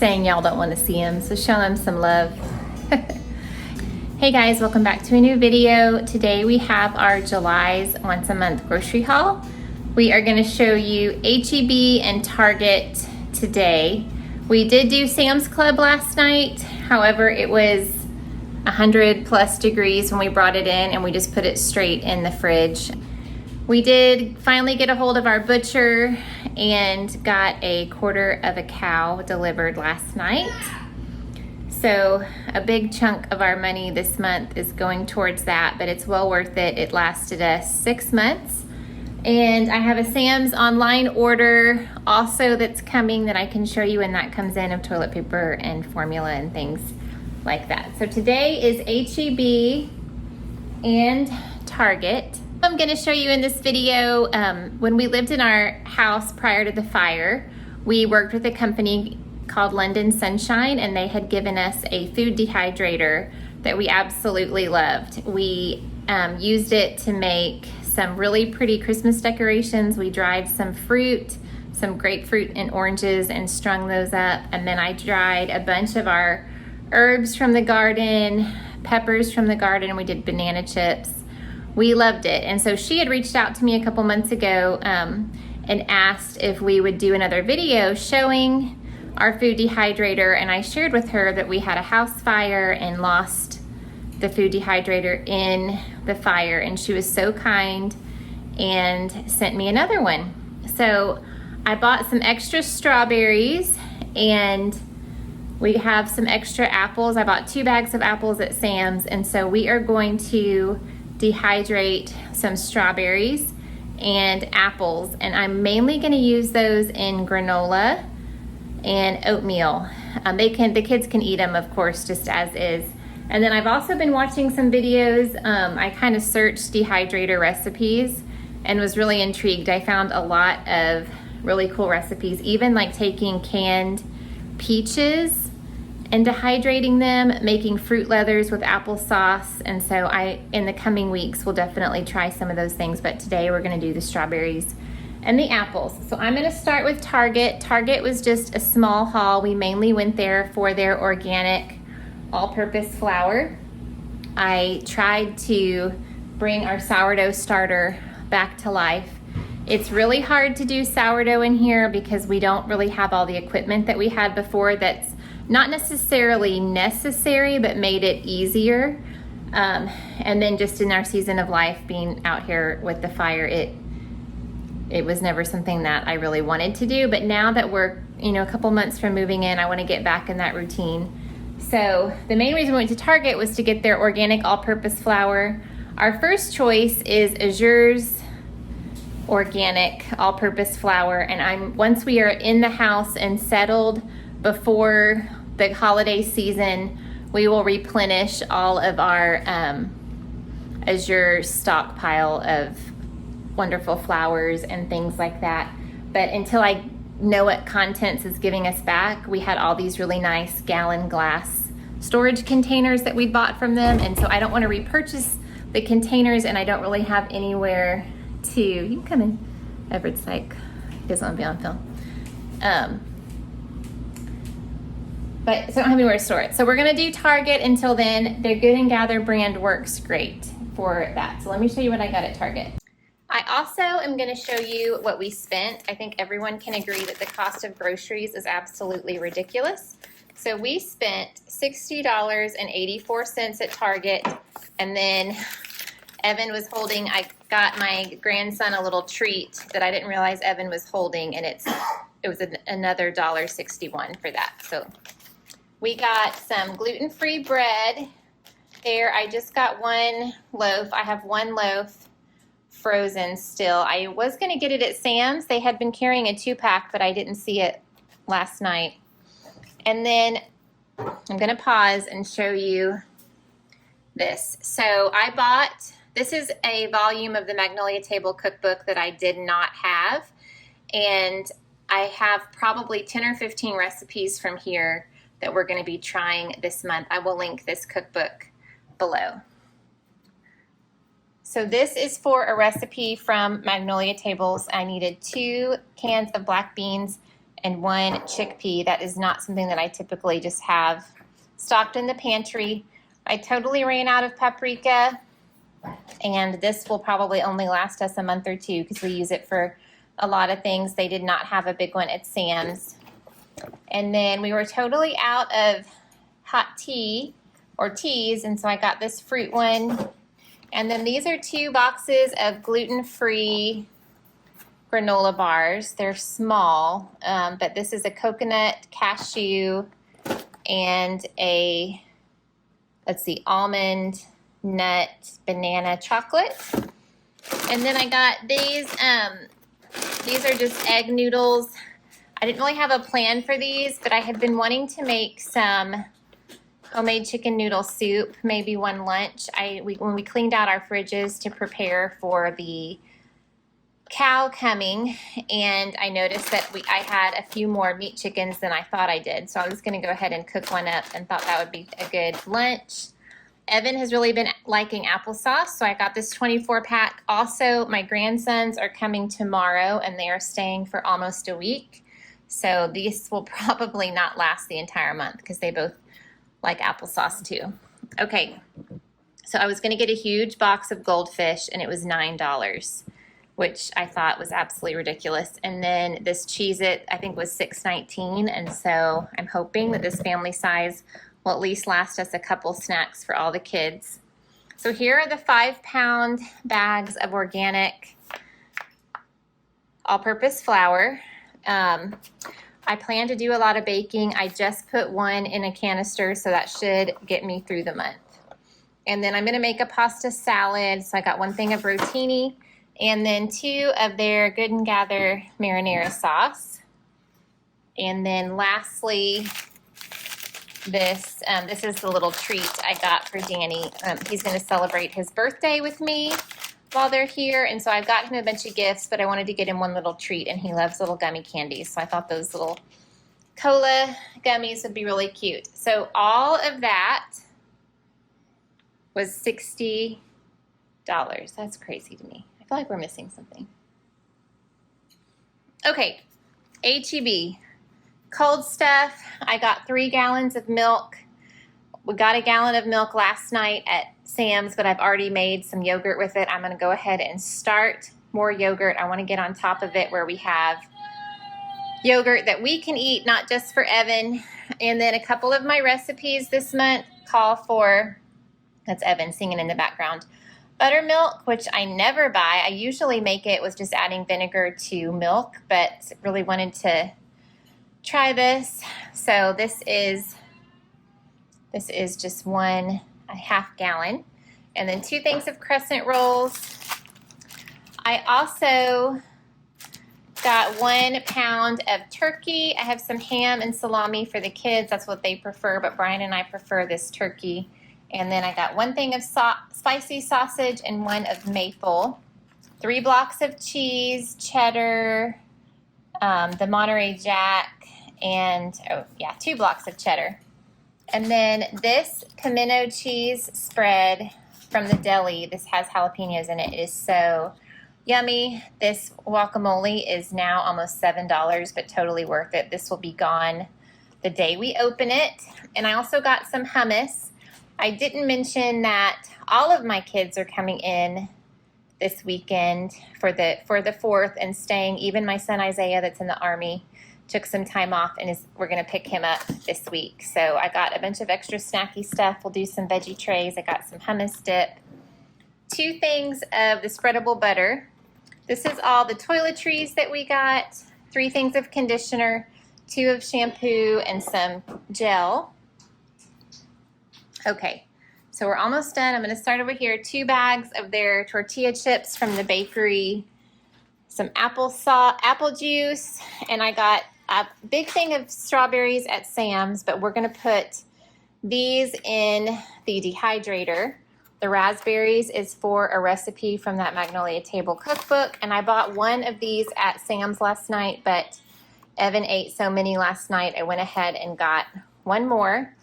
saying y'all don't want to see him, so show him some love. Hey guys, welcome back to a new video. Today we have our July's once a month grocery haul. We are going to show you HEB and Target today. We did do Sam's Club last night. However, it was 100 plus degrees when we brought it in and we just put it straight in the fridge. We did finally get a hold of our butcher and got a quarter of a cow delivered last night. So a big chunk of our money this month is going towards that, but it's well worth it. It lasted us 6 months. And I have a Sam's online order also that's coming that I can show you when that comes in, of toilet paper and formula and things like that. So today is HEB and Target. I'm gonna show you in this video, when we lived in our house prior to the fire, we worked with a company called London Sunshine, and they had given us a food dehydrator that we absolutely loved. We used it to make some really pretty Christmas decorations. We dried some fruit, some grapefruit and oranges, and strung those up. And then I dried a bunch of our herbs from the garden, peppers from the garden, and we did banana chips. We loved it. And so she had reached out to me a couple months ago and asked if we would do another video showing our food dehydrator, and I shared with her that we had a house fire and lost the food dehydrator in the fire, and she was so kind and sent me another one. So I bought some extra strawberries and we have some extra apples. I bought 2 bags of apples at Sam's, and so we are going to dehydrate some strawberries and apples, and I'm mainly going to use those in granola and oatmeal. The kids can eat them, of course, just as is. And then I've also been watching some videos. I kind of searched dehydrator recipes and was really intrigued. I found a lot of really cool recipes, even like taking canned peaches and dehydrating them, making fruit leathers with applesauce. And so in the coming weeks, we'll definitely try some of those things. But today we're gonna do the strawberries and the apples. So I'm gonna start with Target. Target was just a small haul. We mainly went there for their organic all-purpose flour. I tried to bring our sourdough starter back to life. It's really hard to do sourdough in here because we don't really have all the equipment that we had before that's not necessarily necessary, but made it easier. And then just in our season of life, being out here with the fire, it was never something that I really wanted to do. But now that we're a couple months from moving in, I want to get back in that routine. So the main reason we went to Target was to get their organic all-purpose flour. Our first choice is Azure's organic all-purpose flour, and once we are in the house and settled before the holiday season, we will replenish all of our Azure stockpile of wonderful flours and things like that. But until I know what Contents is giving us back, we had all these really nice gallon glass storage containers that we bought from them, and so I don't want to repurchase the containers, and I don't really have anywhere to, you can come in. Everett's like, he doesn't want to be on film. But so I don't have anywhere to store it. So we're gonna do Target until then. Their Good and Gather brand works great for that. So let me show you what I got at Target. I also am going to show you what we spent. I think everyone can agree that the cost of groceries is absolutely ridiculous. So we spent $60.84 at Target, and then Evan was holding, I got my grandson a little treat that I didn't realize Evan was holding, and it was another $1.61 for that. So we got some gluten-free bread there. I just got 1 loaf. I have 1 loaf frozen still. I was going to get it at Sam's. They had been carrying a 2-pack, but I didn't see it last night. And then I'm going to pause and show you this. So this is a volume of the Magnolia Table Cookbook that I did not have. And I have probably 10 or 15 recipes from here that we're going to be trying this month. I will link this cookbook below. So this is for a recipe from Magnolia Tables. I needed 2 cans of black beans and 1 chickpea. That is not something that I typically just have stocked in the pantry. I totally ran out of paprika, and this will probably only last us a month or 2 because we use it for a lot of things. They did not have a big one at Sam's. And then we were totally out of hot tea or teas, and so I got this fruit one. And then these are 2 boxes of gluten-free granola bars. They're small, but this is a coconut, cashew, and a, let's see, almond, nut, banana chocolate. And then I got these are just egg noodles. I didn't really have a plan for these, but I had been wanting to make some homemade chicken noodle soup, maybe one lunch. When we cleaned out our fridges to prepare for the cow coming, and I noticed that I had a few more meat chickens than I thought I did. So I was gonna go ahead and cook one up and thought that would be a good lunch. Evan has really been liking applesauce, so I got this 24 pack. Also, my grandsons are coming tomorrow and they are staying for almost a week. So these will probably not last the entire month because they both like applesauce too. Okay, so I was gonna get a huge box of goldfish and it was $9, which I thought was absolutely ridiculous. And then this Cheez-It, I think, was $6.19, and so I'm hoping that this family size will at least last us a couple snacks for all the kids. So here are the 5-pound bags of organic all-purpose flour. I plan to do a lot of baking. I just put 1 in a canister, so that should get me through the month. And then I'm gonna make a pasta salad. So I got 1 thing of rotini, and then 2 of their Good and Gather marinara sauce. And then lastly, this is the little treat I got for Danny. He's gonna celebrate his birthday with me while they're here, and so I've got him a bunch of gifts, but I wanted to get him one little treat, and he loves little gummy candies, so I thought those little cola gummies would be really cute. So all of that was $60. That's crazy to me. I feel like we're missing something. Okay, HEB. Cold stuff. I got 3 gallons of milk. We got a gallon of milk last night at Sam's, but I've already made some yogurt with it. I'm going to go ahead and start more yogurt. I want to get on top of it where we have yogurt that we can eat, not just for Evan. And then a couple of my recipes this month call for, that's Evan singing in the background, buttermilk, which I never buy. I usually make it with just adding vinegar to milk, but really wanted to try this. So this is just 1.5 gallon. And then 2 things of crescent rolls. I also got 1 pound of turkey. I have some ham and salami for the kids. That's what they prefer, but Brian and I prefer this turkey. And then I got 1 thing of spicy sausage and 1 of maple. 3 blocks of cheese, cheddar, the Monterey Jack, and 2 blocks of cheddar. And then this pimento cheese spread from the deli. This has jalapenos in it. It is so yummy. This guacamole is now almost $7, but totally worth it. This will be gone the day we open it. And I also got some hummus. I didn't mention that all of my kids are coming in this weekend for the 4th and staying. Even my son Isaiah, that's in the Army, took some time off and we're gonna pick him up this week. So I got a bunch of extra snacky stuff. We'll do some veggie trays. I got some hummus dip, 2 things of the spreadable butter. This is all the toiletries that we got, 3 things of conditioner, 2 of shampoo, and some gel. Okay, so we're almost done. I'm gonna start over here. 2 bags of their tortilla chips from the bakery, some apple juice, and I got a big thing of strawberries at Sam's, but we're gonna put these in the dehydrator. The raspberries is for a recipe from that Magnolia table cookbook, and I bought 1 of these at Sam's last night, but Evan ate so many last night, I went ahead and got 1 more.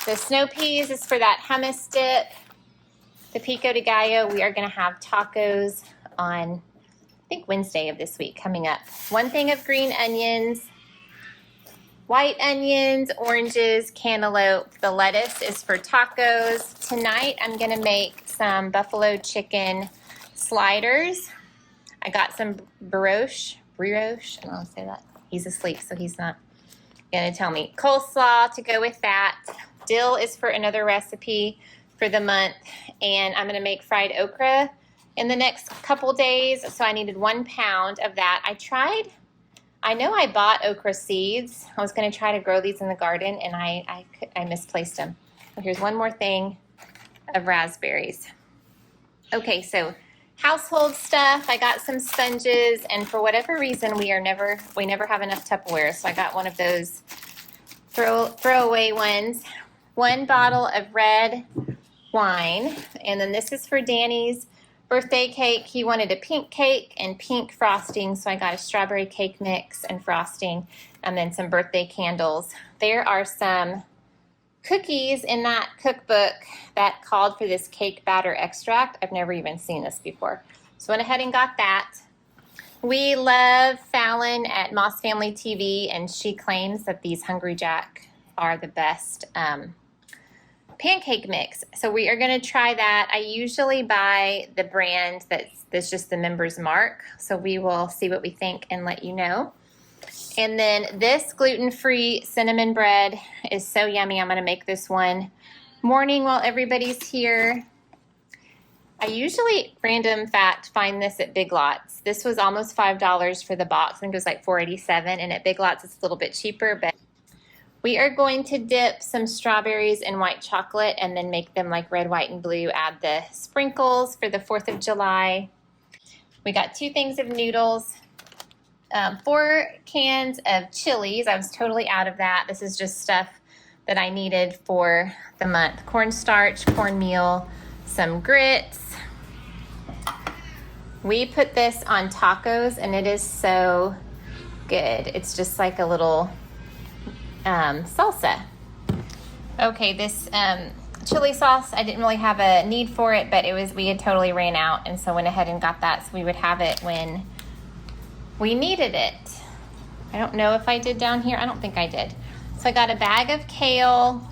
The snow peas is for that hummus dip. The pico de gallo, we are gonna have tacos on, I think, Wednesday of this week coming up. 1 thing of green onions, white onions, oranges, cantaloupe. The lettuce is for tacos. Tonight I'm gonna make some buffalo chicken sliders. I got some brioche, I don't know how to say that. He's asleep, so he's not gonna tell me. Coleslaw to go with that. Dill is for another recipe for the month, and I'm gonna make fried okra in the next couple days, so I needed 1 pound of that. I know I bought okra seeds. I was gonna try to grow these in the garden, and I misplaced them. So here's one more thing of raspberries. Okay, so household stuff. I got some sponges, and for whatever reason, we never have enough Tupperware, so I got one of those throwaway ones. 1 bottle of red wine, and then this is for Danny's birthday cake. He wanted a pink cake and pink frosting, so I got a strawberry cake mix and frosting, and then some birthday candles. There are some cookies in that cookbook that called for this cake batter extract. I've never even seen this before, so went ahead and got that. We love Fallon at Moss Family TV, and she claims that these Hungry Jack are the best pancake mix. So we are going to try that. I usually buy the brand that's just the Member's Mark. So we will see what we think and let you know. And then this gluten-free cinnamon bread is so yummy. I'm going to make this one morning while everybody's here. I usually, random fact, find this at Big Lots. This was almost $5 for the box. I think it was like $4.87, and at Big Lots it's a little bit cheaper, but we are going to dip some strawberries in white chocolate and then make them like red, white, and blue. Add the sprinkles for the 4th of July. We got 2 things of noodles, 4 cans of chilies. I was totally out of that. This is just stuff that I needed for the month. Cornstarch, cornmeal, some grits. We put this on tacos, and it is so good. It's just like a little salsa. Okay, this chili sauce, I didn't really have a need for it, but we had totally ran out, and so went ahead and got that so we would have it when we needed it. I don't know if I did down here. I don't think I did. So I got a bag of kale,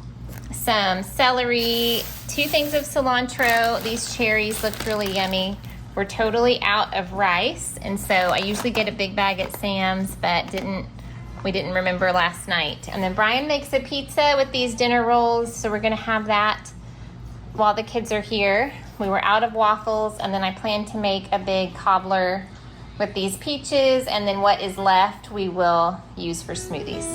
some celery, 2 things of cilantro. These cherries looked really yummy. We're totally out of rice, and so I usually get a big bag at Sam's, but we didn't remember last night. And then Brian makes a pizza with these dinner rolls, so we're gonna have that while the kids are here. We were out of waffles, and then I plan to make a big cobbler with these peaches, and then what is left we will use for smoothies.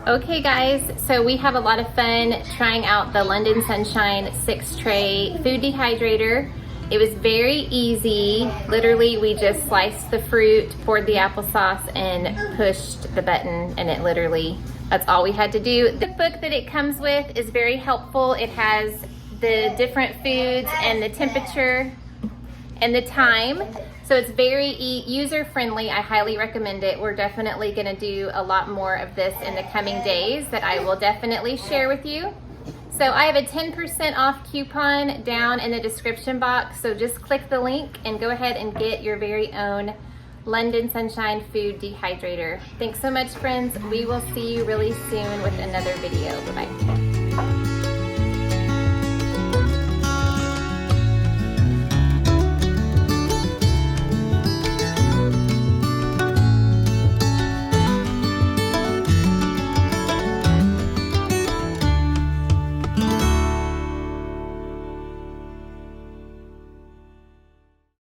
Okay guys, so we have a lot of fun trying out the London Sunshine 6-tray food dehydrator. It was very easy. Literally, we just sliced the fruit, poured the applesauce, and pushed the button, and it literally, that's all we had to do. The book that it comes with is very helpful. It has the different foods and the temperature and the time. So it's very user-friendly. I highly recommend it. We're definitely gonna do a lot more of this in the coming days that I will definitely share with you. So I have a 10% off coupon down in the description box. So just click the link and go ahead and get your very own London Sunshine Food Dehydrator. Thanks so much, friends. We will see you really soon with another video. Bye-bye.